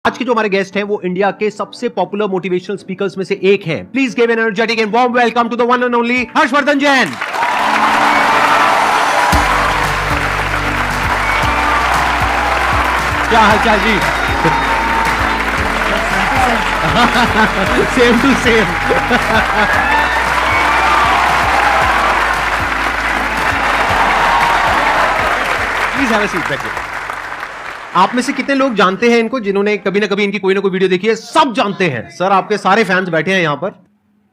आज के जो हमारे गेस्ट हैं वो इंडिया के सबसे पॉपुलर मोटिवेशनल स्पीकर्स में से एक हैं। Please give an energetic and warm welcome to the one and only Harshvardhan Jain. क्या हालचाल जी? Same to same. Please have a seat, बैठिए। आप में से कितने लोग जानते हैं इनको, जिन्होंने कभी ना कभी इनकी कोई ना कोई वीडियो देखी है? सब जानते हैं सर, आपके सारे फैंस बैठे हैं यहां पर।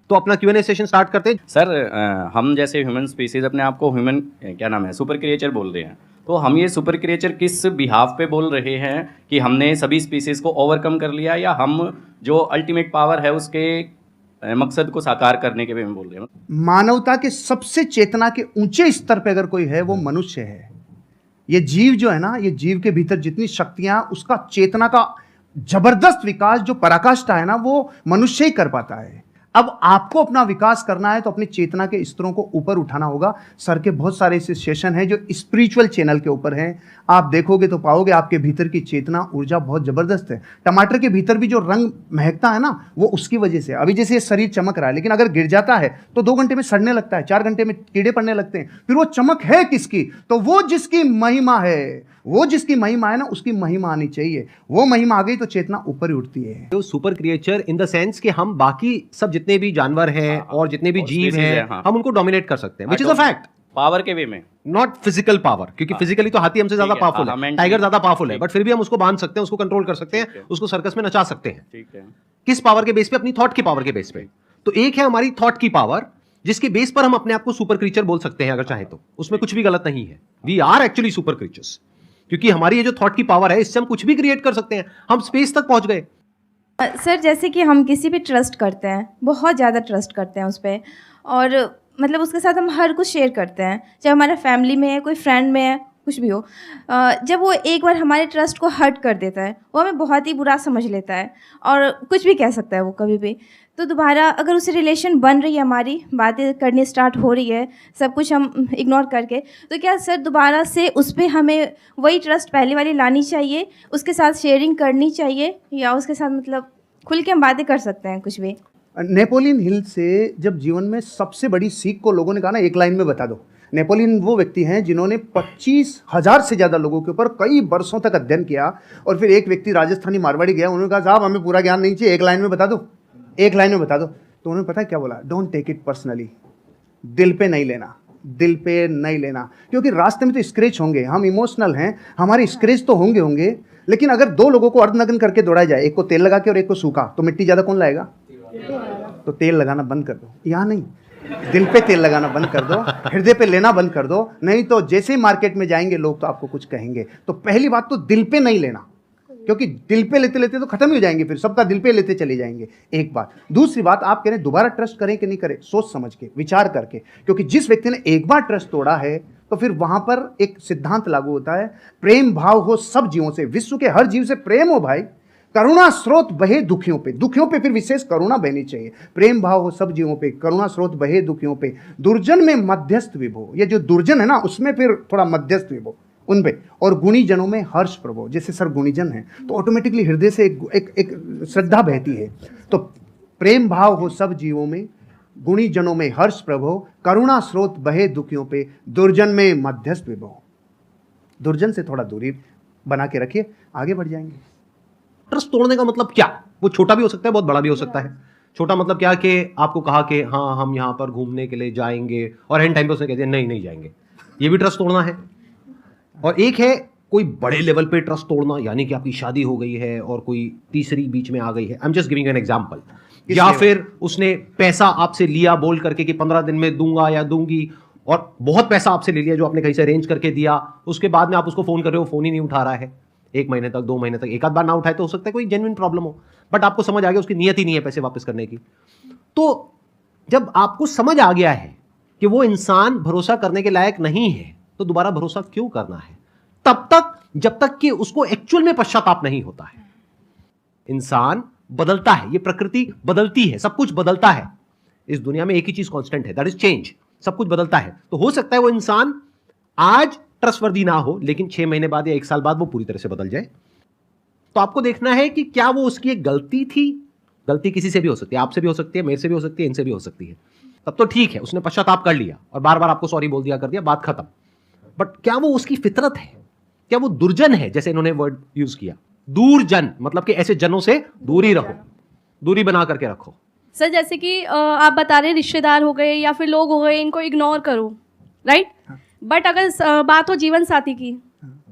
तो अपना Q&A सेशन स्टार्ट करते हैं। सर हम जैसे ह्यूमन स्पीसीज अपने आप को ह्यूमन क्या नाम है सुपर क्रिएचर बोल रहे हैं, तो हम ये सुपर क्रिएचर किस बिहाफ पे बोल रहे हैं कि हमने सभी स्पीसीज को ओवरकम कर लिया, या हम जो अल्टीमेट पावर है उसके मकसद को साकार करने के वे में बोल रहे हैं? मानवता के सबसे चेतना के ऊंचे स्तर पे अगर कोई है वो मनुष्य है। ये जीव जो है ना, ये जीव के भीतर जितनी शक्तियां, उसका चेतना का जबरदस्त विकास जो पराकाष्ठा है ना, वो मनुष्य ही कर पाता है। अब आपको अपना विकास करना है तो अपनी चेतना के स्तरों को ऊपर उठाना होगा। सर के बहुत सारे ऐसे सेशन हैं जो स्पिरिचुअल चैनल के ऊपर हैं, आप देखोगे तो पाओगे आपके भीतर की चेतना ऊर्जा बहुत जबरदस्त है। टमाटर के भीतर भी जो रंग महकता है ना, वो उसकी वजह से। अभी जैसे ये शरीर चमक रहा है, लेकिन अगर गिर जाता है तो 2 घंटे में सड़ने लगता है, 4 घंटे में कीड़े पड़ने लगते हैं। फिर वो चमक है किसकी? तो वो जिसकी महिमा है, वो जिसकी महिमा है ना, उसकी महिमा आनी चाहिए। वो महिमा आ गई तो चेतना ऊपर ही उठती है। तो super creature in the sense कि हम बाकी सब जितने भी जानवर हैं और जितने भी जीव हैं, हम उनको डोमिनेट कर सकते हैं, which is a fact. Power के वे में, नॉट फिजिकल पावर, क्योंकि फिजिकली तो हाथी हमसे ज्यादा पावरफुल है, टाइगर ज्यादा पावरफुल है, बट फिर भी हम उसको बांध सकते हैं, उसको कंट्रोल कर सकते हैं, उसको सर्कस में नचा सकते हैं। ठीक है। किस पावर के बेस पे? अपनी थॉट की पावर के बेस पे। तो एक है हमारी थॉट की पावर, जिसके बेस पर हम अपने आप को सुपर क्रीचर बोल सकते हैं अगर चाहे तो। उसमें कुछ भी गलत नहीं है। We are actually super creatures, क्योंकि हमारी ये जो थॉट की पावर है, इससे हम कुछ भी क्रिएट कर सकते हैं। हम स्पेस तक पहुंच गए। सर जैसे कि हम किसी पे ट्रस्ट करते हैं, बहुत ज़्यादा ट्रस्ट करते हैं उस पर, और मतलब उसके साथ हम हर कुछ शेयर करते हैं, चाहे हमारा फैमिली में है, कोई फ्रेंड में है, कुछ भी हो। जब वो एक बार हमारे ट्रस्ट को हर्ट कर देता है, वो हमें बहुत ही बुरा समझ लेता है और कुछ भी कह सकता है वो कभी भी। तो दोबारा अगर उससे रिलेशन बन रही है, हमारी बातें करनी स्टार्ट हो रही है, सब कुछ हम इग्नोर करके, तो क्या सर दोबारा से उस पर हमें वही ट्रस्ट पहले वाली लानी चाहिए, उसके साथ शेयरिंग करनी चाहिए, या उसके साथ मतलब खुल के हम बातें कर सकते हैं कुछ भी? नेपोलियन हिल से जब जीवन में सबसे बड़ी सीख को लोगों ने कहा ना, एक लाइन में बता दो। नेपोलियन वो व्यक्ति हैं जिन्होंने 25,000 से ज़्यादा लोगों के ऊपर कई वर्षों तक अध्ययन किया, और फिर एक व्यक्ति राजस्थानी मारवाड़ी गया, उन्होंने कहा साहब हमें पूरा ज्ञान नहीं चाहिए, एक लाइन में बता दो, एक लाइन में बता दो। तो उन्होंने पता है क्या बोला? डोंट टेक इट पर्सनली, दिल पे नहीं लेना, दिल पे नहीं लेना, क्योंकि रास्ते में तो स्क्रैच होंगे, हम इमोशनल हैं, हमारे स्क्रैच तो होंगे, लेकिन अगर 2 लोगों को अर्धनग्न करके दौड़ा जाए, एक को तेल लगा के और एक को सूखा, तो मिट्टी ज़्यादा कौन लाएगा? तो तेल लगाना बंद कर दो। यहाँ नहीं, दिल पे तेल लगाना बंद कर दो, हृदय पे लेना बंद कर दो, नहीं तो जैसे ही मार्केट में जाएंगे लोग तो आपको कुछ कहेंगे। तो पहली बात तो दिल पे नहीं लेना, क्योंकि दिल पे लेते लेते तो खत्म ही हो जाएंगे, फिर सबका दिल पे लेते चले जाएंगे। एक बात। दूसरी बात, आप कह रहे हैं दोबारा ट्रस्ट करें कि नहीं करें, सोच समझ के, विचार करके, क्योंकि जिस व्यक्ति ने एक बार ट्रस्ट तोड़ा है तो फिर वहां पर एक सिद्धांत लागू होता है, प्रेम भाव हो सब जीवों से, विश्व के हर जीव से प्रेम हो भाई, करुणा स्रोत बहे दुखियों पे फिर विशेष करुणा बहनी चाहिए। प्रेम भाव हो सब जीवों पे, करुणा स्रोत बहे दुखियों पे, दुर्जन में मध्यस्थ विभो, ये जो दुर्जन है ना उसमें फिर थोड़ा मध्यस्थ विभो उन पे, और गुणी जनों में हर्ष प्रभो। जैसे सर गुणीजन है तो ऑटोमेटिकली हृदय से एक श्रद्धा बहती है। तो प्रेम भाव हो सब जीवों में, गुणी जनों में हर्ष प्रभो, करुणा स्रोत बहे दुखियों पे, दुर्जन में मध्यस्थ विभो। दुर्जन से थोड़ा दूरी बना के रखिए, आगे बढ़ जाएंगे। ट्रस्ट तोड़ने का मतलब क्या? वो छोटा भी हो सकता है, बहुत बड़ा भी हो सकता है। छोटा मतलब क्या कि आपको कहा कि हाँ हम यहाँ पर घूमने के लिए जाएंगे, और एंड टाइम पे उसने कह दिया नहीं जाएंगे, ये भी ट्रस्ट तोड़ना है। और एक है कोई बड़े लेवल पे ट्रस्ट तोड़ना, यानी कि आपकी शादी हो गई है और कोई तीसरी बीच में आ गई है, I am just giving an example. या फिर उसने पैसा आपसे लिया बोल करके कि 15 दिन में दूंगा या दूंगी, और बहुत पैसा आपसे ले लिया जो आपने कहीं से अरेंज करके दिया, उसके बाद में आप उसको फोन कर रहे हो, फोन ही नहीं उठा रहा है 1 महीने तक, 2 महीने तक। एक आध बार ना उठाए तो हो सकता है कोई जेन्युइन प्रॉब्लम हो, बट आपको समझ आ गया उसकी नियत ही नहीं है पैसे वापस करने की। तो जब आपको समझ आ गया है कि वो इंसान भरोसा करने के लायक नहीं है, तो दोबारा भरोसा क्यों करना है? तब तक जब तक कि उसको एक्चुअल में पश्चाताप नहीं होता है। इंसान बदलता है, ये प्रकृति बदलती है, सब कुछ बदलता है। इस दुनिया में एक ही चीज कांस्टेंट है, दैट इज चेंज। सब कुछ बदलता है। तो हो सकता है वो इंसान आज ट्रस्टवर्दी ना हो, लेकिन 6 महीने बाद या 1 साल बाद वो पूरी तरह से बदल जाए। तो आपको देखना है कि क्या वो उसकी एक गलती थी। गलती किसी से भी हो सकती है, आपसे भी हो सकती है, मेरे से भी हो सकती है, इनसे भी हो सकती है। तब तो ठीक है, उसने पश्चाताप कर लिया और बार बार आपको सॉरी बोल दिया, कर दिया, बात खत्म। बट क्या वो उसकी फितरत है? क्या वो दुर्जन है? जैसे इन्होंने वर्ड यूज किया दूरजन, मतलब कि ऐसे जनों से दूर ही रहो, दूरी बना करके रखो। सर जैसे कि आप बता रहे हैं रिश्तेदार हो गए या फिर लोग हो गए, इनको इग्नोर करो, राइट। बट अगर बात हो जीवन साथी की,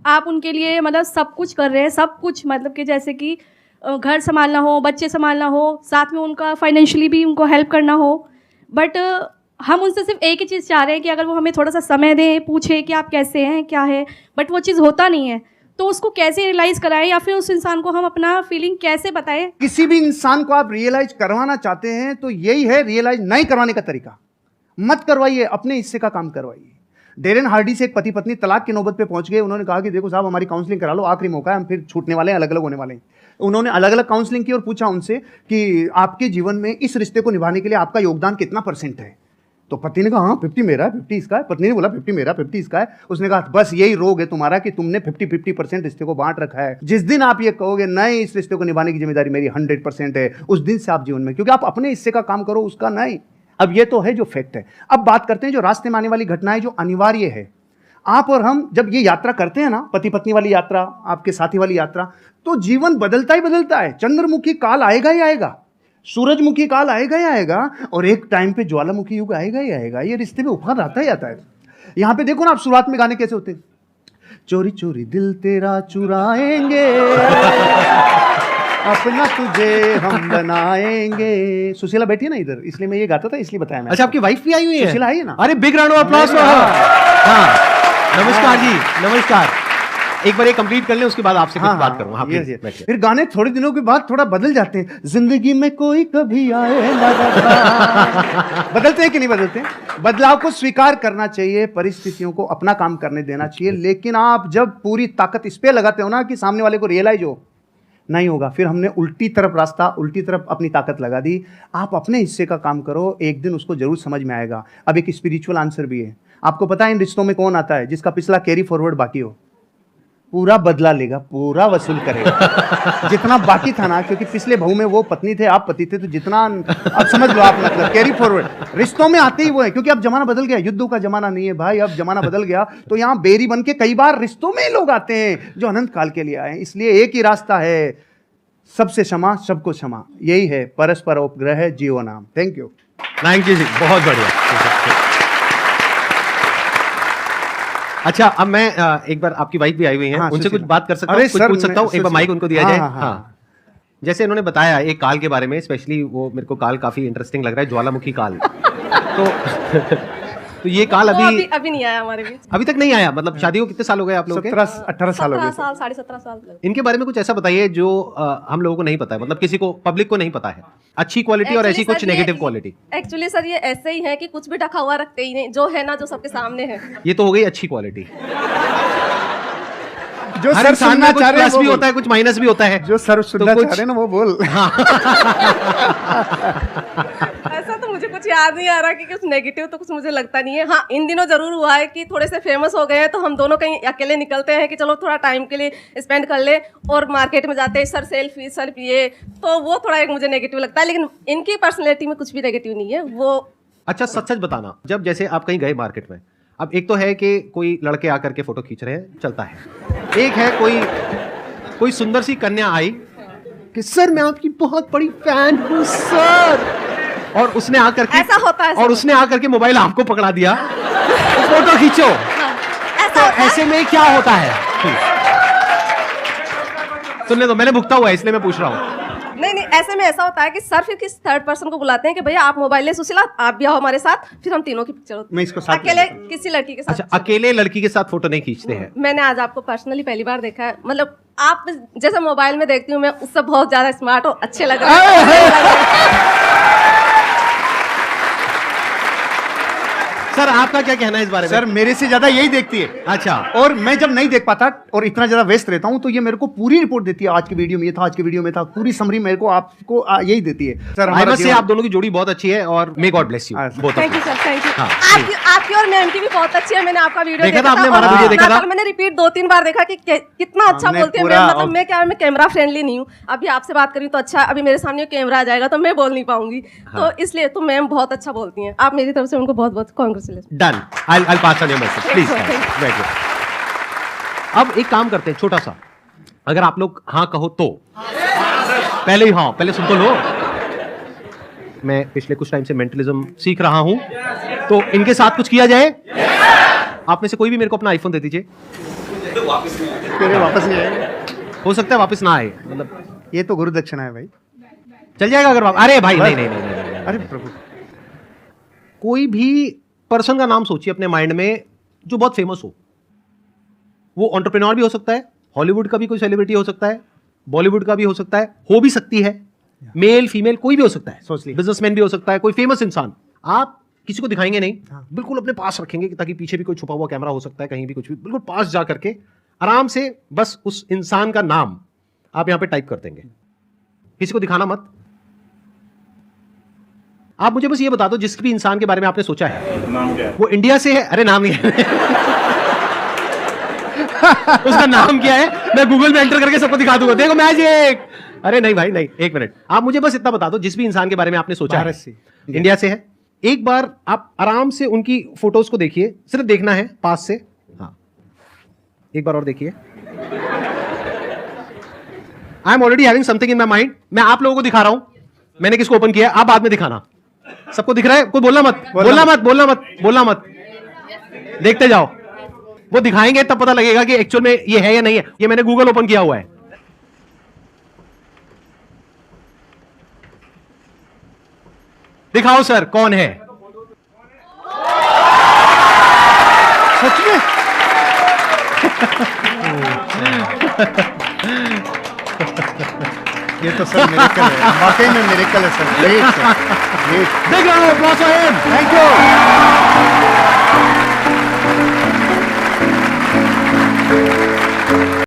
आप उनके लिए मतलब सब कुछ कर रहे हैं, सब कुछ मतलब कि जैसे कि घर संभालना हो, बच्चे संभालना हो, साथ में उनका फाइनेंशियली भी उनको हेल्प करना हो, बट हम उनसे सिर्फ एक ही चीज़ चाह रहे हैं कि अगर वो हमें थोड़ा सा समय दें, पूछे कि आप कैसे हैं, क्या है, बट वो चीज़ होता नहीं है। तो उसको कैसे रियलाइज़ कराएं या फिर उस इंसान को हम अपना फीलिंग कैसे बताएं? किसी भी इंसान को आप रियलाइज करवाना चाहते हैं तो यही है रियलाइज नहीं करवाने का तरीका। मत करवाइए, अपने हिस्से का काम करवाइए। डेरेन हार्डी से एक पति पत्नी तलाक की नौबत पे पहुंच गए। उन्होंने कहा कि देखो साहब, हमारी काउंसलिंग करा लो, आखिरी मौका है, हम फिर छूटने वाले हैं, अलग अलग होने वाले हैं। उन्होंने अलग अलग काउंसलिंग की और पूछा उनसे कि आपके जीवन में इस रिश्ते को निभाने के लिए आपका योगदान कितना % है। तो पति ने कहा हाँ 50 मेरा है, 50 इसका है। पत्नी ने बोला 50 मेरा, 50 इसका है। उसने कहा बस यही रोग है तुम्हारा कि तुमने 50-50% रिश्ते को बांट रखा है। जिस दिन आप ये कहोगे नहीं, इस रिश्ते को निभाने की जिम्मेदारी मेरी 100% है, उस दिन से आप जीवन में, क्योंकि आप अपने हिस्से का काम करो, उसका नहीं। अब ये तो है जो फैक्ट है। अब बात करते हैं जो रास्ते में आने वाली घटनाएं जो अनिवार्य है। आप और हम जब ये यात्रा करते हैं ना, पति पत्नी वाली यात्रा, आपके साथी वाली यात्रा, तो जीवन बदलता ही बदलता है। चंद्रमुखी काल आएगा ही आएगा, सूरजमुखी काल आएगा ही आएगा, और एक टाइम पे ज्वालामुखी युग आएगा ही आएगा। ये रिश्ते में उफान आता ही आता है। यहाँ पे देखो ना आप, शुरुआत में गाने कैसे होते हैं, चोरी चोरी दिल तेरा चुराएंगे अपना तुझे हम बनाएंगे। सुशीला बैठी है ना इधर, इसलिए मैं ये गाता था, इसलिए बताया मैं। अच्छा, आपकी वाइफ भी आई हुई है? सुशीला आई है ना। अरे बिग राउंड ऑफ अप्लॉज। हाँ, नमस्कार जी, नमस्कार। एक बार ये कंप्लीट कर लें, उसके बाद आपसे कुछ बात करूंगा। हाँ, yes, yes. फिर गाने थोड़े दिनों के बाद थोड़ा बदल जाते हैं। जिंदगी में कोई कभी आए ना रखा। बदलते हैं कि नहीं बदलते? बदलाव को स्वीकार करना चाहिए, परिस्थितियों को अपना काम करने देना चाहिए। लेकिन आप जब पूरी ताकत इस पे लगाते हो ना कि सामने वाले को रियलाइज हो, नहीं होगा। फिर हमने उल्टी तरफ रास्ता, उल्टी तरफ अपनी ताकत लगा दी। आप अपने हिस्से का काम करो, एक दिन उसको जरूर समझ में आएगा। अब एक स्पिरिचुअल आंसर भी है। आपको पता है इन रिश्तों में कौन आता है? जिसका पिछला कैरी फॉरवर्ड बाकी हो, पूरा बदला लेगा, पूरा वसूल करेगा जितना बाकी था ना। क्योंकि पिछले बहू में वो पत्नी थे, आप पति थे, तो जितना अब समझ लो आप, मतलब कैरी फॉरवर्ड रिश्तों में आते ही वो है। क्योंकि अब जमाना बदल गया, युद्धों का जमाना नहीं है भाई, अब जमाना बदल गया। तो यहाँ बेरी बन के कई बार रिश्तों में लोग आते हैं जो अनंत काल के लिए आए। इसलिए एक ही रास्ता है, सबसे क्षमा, सबको क्षमा, यही है परस्पर उपग्रह जीव नाम। थैंक यू जी, बहुत बढ़िया। अच्छा, अब मैं एक बार, आपकी वाइफ भी आई हुई है, हाँ, उनसे कुछ बात कर सकता हूँ, अरे कुछ सर, पूछ सकता हूँ? एक बार माइक उनको दिया जाए। हाँ। जैसे इन्होंने बताया एक काल के बारे में, स्पेशली वो मेरे को काल काफी इंटरेस्टिंग लग रहा है, ज्वालामुखी काल। तो ये काल अभी नहीं आया हमारे बीच। अभी तक नहीं आया। मतलब शादी को कितने साल हो गए आप लोगों के? 17-18 साल हो गए। 17.5 साल। इनके बारे में कुछ ऐसा बताइए जो हम लोगों को नहीं पता है, मतलब किसी को, पब्लिक को नहीं पता है। अच्छी क्वालिटी और ऐसी कुछ नेगेटिव क्वालिटी। एक्चुअली सर ये ऐसे ही है कि कुछ भी ढका हुआ रखते ही नहीं, जो है ना, जो सबके सामने है। ये तो हो गई अच्छी क्वालिटी। जो हर सर इंसान सुनना में कुछ चाह रहे हैं प्लस भी होता है, कुछ माइनस भी होता है। जो सर सुनना चाह रहे हैं ना वो बोल। ऐसा तो मुझे कुछ याद नहीं आ रहा कि कुछ नेगेटिव तो कुछ मुझे लगता नहीं है। हाँ, इन दिनों जरूर हुआ है कि थोड़े से फेमस हो गए हैं, तो हम दोनों कहीं अकेले निकलते हैं कि चलो थोड़ा टाइम के लिए स्पेंड कर ले, और मार्केट में जाते हैं, सर सेल्फी सर ये, तो वो थोड़ा एक मुझे नेगेटिव लगता है। लेकिन इनकी पर्सनैलिटी में कुछ भी नेगेटिव नहीं है वो। अच्छा, सच सच बताना, जब जैसे आप कहीं गए मार्केट में, अब एक तो है कि कोई लड़के आकर के फोटो खींच रहे हैं, चलता है। एक है कोई सुंदर सी कन्या आई कि सर मैं आपकी बहुत बड़ी फैन हूँ सर, और उसने आकर के, ऐसा होता है, और उसने आकर के मोबाइल आपको पकड़ा दिया, तो फोटो खींचो। तो ऐसे में क्या होता है? सुनने दो, मैंने भुगता हुआ है इसलिए मैं पूछ रहा हूँ। नहीं, ऐसे में ऐसा होता है कि सर फिर किस थर्ड पर्सन को बुलाते हैं कि भैया आप मोबाइल ले, सुशीला आप भी आओ हमारे साथ, फिर हम तीनों की पिक्चर होती है। मैं इसको साथ अकेले किसी लड़की के साथ। अच्छा, अकेले लड़की के साथ फोटो नहीं खींचते हैं? मैंने आज आपको पर्सनली पहली बार देखा है। मतलब आप जैसे मोबाइल में देखती हूँ मैं, उससे बहुत ज्यादा स्मार्ट और अच्छे लग रहे हैं। सर आपका क्या कहना है इस बारे में? सर मेरे से ज्यादा यही देखती है। अच्छा, और मैं जब नहीं देख पाता और इतना ज्यादा व्यस्त रहता हूं तो ये मेरे को पूरी रिपोर्ट देती है, आज की वीडियो में ये था, आज की वीडियो में था, पूरी समरी मेरे को आपको यही देती है। सर आई मस्ट से आप दोनों की जोड़ी बहुत अच्छी है और मे गॉड ब्लेस यू हाँ, sir. Both. Thank you sir, thank you. हाँ, आपकी और मैम की भी बहुत अच्छी है। मैंने आपका वीडियो देखा था आपने हमारा और वीडियो देखा था? मैंने रिपीट 2-3 बार देखा कि कितना अच्छा हमने बोलती है पूरा मैम। मतलब मैं कैमरा फ्रेंडली नहीं हूँ। अभी आपसे बात करी तो अच्छा, अभी मेरे सामने कैमरा आ जाएगा तो मैं बोल नहीं पाऊंगी। तो इसलिए तो मैम बहुत अच्छा बोलती हैं। आप मेरी तरफ से उनको बहुत बहुत congratulation. Done, I pass on your message please. Thank you, thank very good. अब एक काम करते हैं छोटा सा, अगर आप लोग हाँ कहो तो पहले ही हाँ, पहले सुन तो लो। मैं पिछले कुछ टाइम से मेंटलिज्म सीख रहा हूं, तो इनके साथ कुछ किया जाए। आप में से कोई भी मेरे को अपना आईफोन दे दीजिए। मेरे वापस नहीं आएगा। हो सकता है वापस ना आए, मतलब ये तो गुरु दक्षिणा है भाई। चल जाएगा अगर अरे भाई नहीं नहीं नहीं, नहीं, नहीं, नहीं। अरे प्रभु, कोई भी पर्सन का नाम सोचिए अपने माइंड में जो बहुत फेमस हो। वो एंटरप्रेन्योर भी हो सकता है, हॉलीवुड का भी कोई सेलिब्रिटी हो सकता है, बॉलीवुड का भी हो सकता है, हो भी सकती है, मेल फीमेल कोई भी हो सकता है, सोच लिया। बिजनेसमैन भी हो सकता है, कोई फेमस इंसान। आप किसी को दिखाएंगे नहीं, बिल्कुल अपने पास रखेंगे ताकि पीछे भी कोई छुपा हुआ कैमरा हो सकता है, कहीं भी कुछ भी, बिल्कुल पास जा करके आराम से बस उस इंसान का नाम आप यहां पे टाइप कर देंगे। किसी को दिखाना मत। आप मुझे बस ये बता दो जिस भी इंसान के बारे में आपने सोचा है नाम क्या है? वो इंडिया से है। अरे नाम नहीं है उसका नाम क्या है मैं गूगल में एंटर करके सबको दिखा दूंगा, देखो मैजिक। अरे नहीं भाई नहीं, एक मिनट, आप मुझे बस इतना बता दो जिस भी इंसान के बारे में आपने सोचा है, भारत से, इंडिया से है। एक बार आप आराम से उनकी फोटोज को देखिए, सिर्फ देखना है पास से। हाँ एक बार और देखिए। I am already having something in my mind. मैं आप लोगों को दिखा रहा हूं मैंने किसको ओपन किया, आप बाद में दिखाना। सबको दिख रहा है? कोई बोलना मत, बोलना मत। देखते जाओ, वो दिखाएंगे तब पता लगेगा कि एक्चुअल में ये है या नहीं है। ये मैंने गूगल ओपन किया हुआ है। दिखाओ सर कौन है? सच में? ये तो सर मिरेकल है, वाकई में मिरेकल है सर। Great sir, great. देख रहा हूं, थैंक यू।